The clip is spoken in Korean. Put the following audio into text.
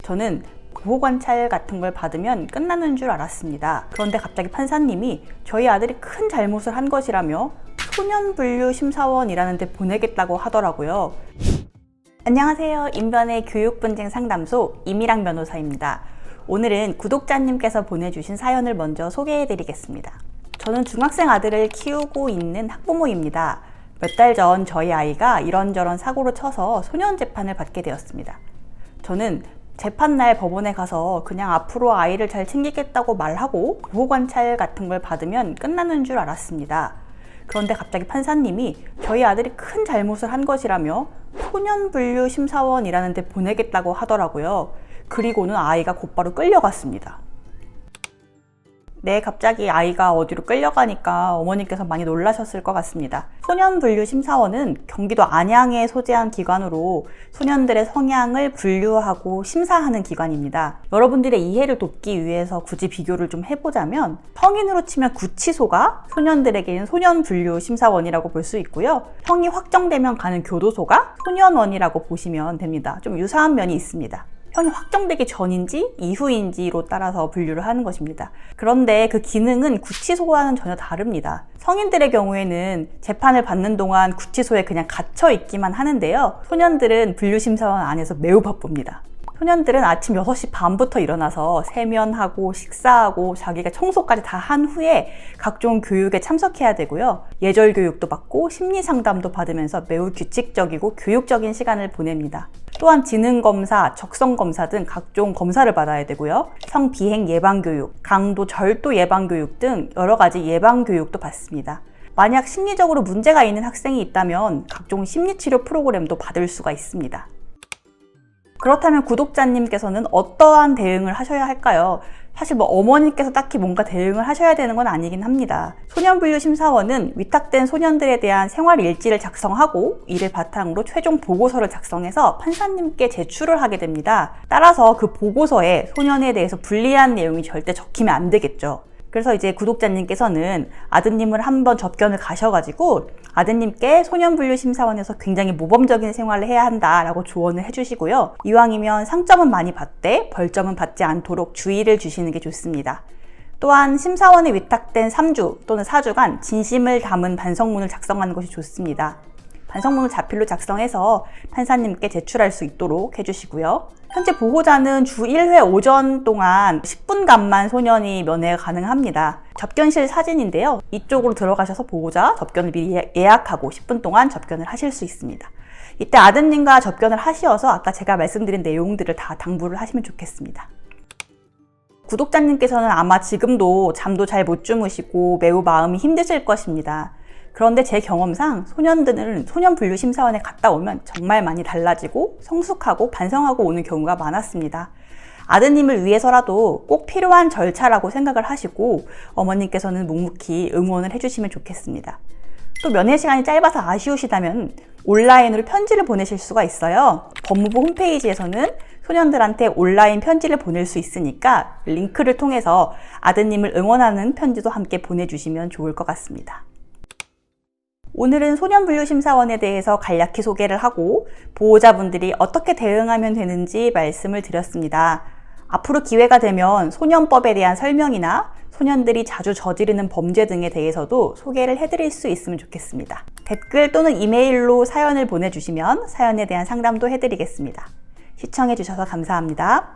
저는 보호관찰 같은 걸 받으면 끝나는 줄 알았습니다. 그런데 갑자기 판사님이 저희 아들이 큰 잘못을 한 것이라며 소년분류심사원이라는 데 보내겠다고 하더라고요. 안녕하세요. 인변의 교육분쟁 상담소 이미랑 변호사입니다. 오늘은 구독자님께서 보내주신 사연을 먼저 소개해드리겠습니다. 저는 중학생 아들을 키우고 있는 학부모입니다. 몇 달 전 저희 아이가 이런저런 사고를 쳐서 소년 재판을 받게 되었습니다. 저는 재판날 법원에 가서 그냥 앞으로 아이를 잘 챙기겠다고 말하고 보호관찰 같은 걸 받으면 끝나는 줄 알았습니다. 그런데 갑자기 판사님이 저희 아들이 큰 잘못을 한 것이라며 소년분류심사원이라는 데 보내겠다고 하더라고요. 그리고는 아이가 곧바로 끌려갔습니다. 네, 갑자기 아이가 어디로 끌려가니까 어머님께서 많이 놀라셨을 것 같습니다. 소년분류심사원은 경기도 안양에 소재한 기관으로 소년들의 성향을 분류하고 심사하는 기관입니다. 여러분들의 이해를 돕기 위해서 굳이 비교를 좀 해보자면 성인으로 치면 구치소가 소년들에게는 소년분류심사원이라고 볼 수 있고요. 성이 확정되면 가는 교도소가 소년원이라고 보시면 됩니다. 좀 유사한 면이 있습니다. 형이 확정되기 전인지 이후인지로 따라서 분류를 하는 것입니다. 그런데 그 기능은 구치소와는 전혀 다릅니다. 성인들의 경우에는 재판을 받는 동안 구치소에 그냥 갇혀 있기만 하는데요. 소년들은 분류심사원 안에서 매우 바쁩니다. 소년들은 아침 6시 반부터 일어나서 세면하고 식사하고 자기가 청소까지 다 한 후에 각종 교육에 참석해야 되고요. 예절 교육도 받고 심리 상담도 받으면서 매우 규칙적이고 교육적인 시간을 보냅니다. 또한 지능검사, 적성검사 등 각종 검사를 받아야 되고요. 성비행 예방교육, 강도 절도 예방교육 등 여러 가지 예방교육도 받습니다. 만약 심리적으로 문제가 있는 학생이 있다면 각종 심리치료 프로그램도 받을 수가 있습니다. 그렇다면 구독자님께서는 어떠한 대응을 하셔야 할까요? 사실 어머님께서 딱히 뭔가 대응을 하셔야 되는 건 아니긴 합니다. 소년분류심사원은 위탁된 소년들에 대한 생활일지를 작성하고 이를 바탕으로 최종 보고서를 작성해서 판사님께 제출을 하게 됩니다. 따라서 그 보고서에 소년에 대해서 불리한 내용이 절대 적히면 안 되겠죠. 그래서 이제 구독자님께서는 아드님을 한번 접견을 가셔가지고 아드님께 소년분류심사원에서 굉장히 모범적인 생활을 해야 한다라고 조언을 해주시고요. 이왕이면 상점은 많이 받되 벌점은 받지 않도록 주의를 주시는 게 좋습니다. 또한 심사원에 위탁된 3주 또는 4주간 진심을 담은 반성문을 작성하는 것이 좋습니다. 반성문을 자필로 작성해서 판사님께 제출할 수 있도록 해주시고요. 현재 보호자는 주 1회 오전 동안 10분간만 소년이 면회가 가능합니다. 접견실 사진인데요. 이쪽으로 들어가셔서 보호자 접견을 미리 예약하고 10분 동안 접견을 하실 수 있습니다. 이때 아드님과 접견을 하셔서 아까 제가 말씀드린 내용들을 다 당부를 하시면 좋겠습니다. 구독자님께서는 아마 지금도 잠도 잘 못 주무시고 매우 마음이 힘드실 것입니다. 그런데 제 경험상 소년들은 소년분류심사원에 갔다 오면 정말 많이 달라지고 성숙하고 반성하고 오는 경우가 많았습니다. 아드님을 위해서라도 꼭 필요한 절차라고 생각을 하시고 어머님께서는 묵묵히 응원을 해주시면 좋겠습니다. 또 면회 시간이 짧아서 아쉬우시다면 온라인으로 편지를 보내실 수가 있어요. 법무부 홈페이지에서는 소년들한테 온라인 편지를 보낼 수 있으니까 링크를 통해서 아드님을 응원하는 편지도 함께 보내주시면 좋을 것 같습니다. 오늘은 소년분류심사원에 대해서 간략히 소개를 하고 보호자분들이 어떻게 대응하면 되는지 말씀을 드렸습니다. 앞으로 기회가 되면 소년법에 대한 설명이나 소년들이 자주 저지르는 범죄 등에 대해서도 소개를 해드릴 수 있으면 좋겠습니다. 댓글 또는 이메일로 사연을 보내주시면 사연에 대한 상담도 해드리겠습니다. 시청해주셔서 감사합니다.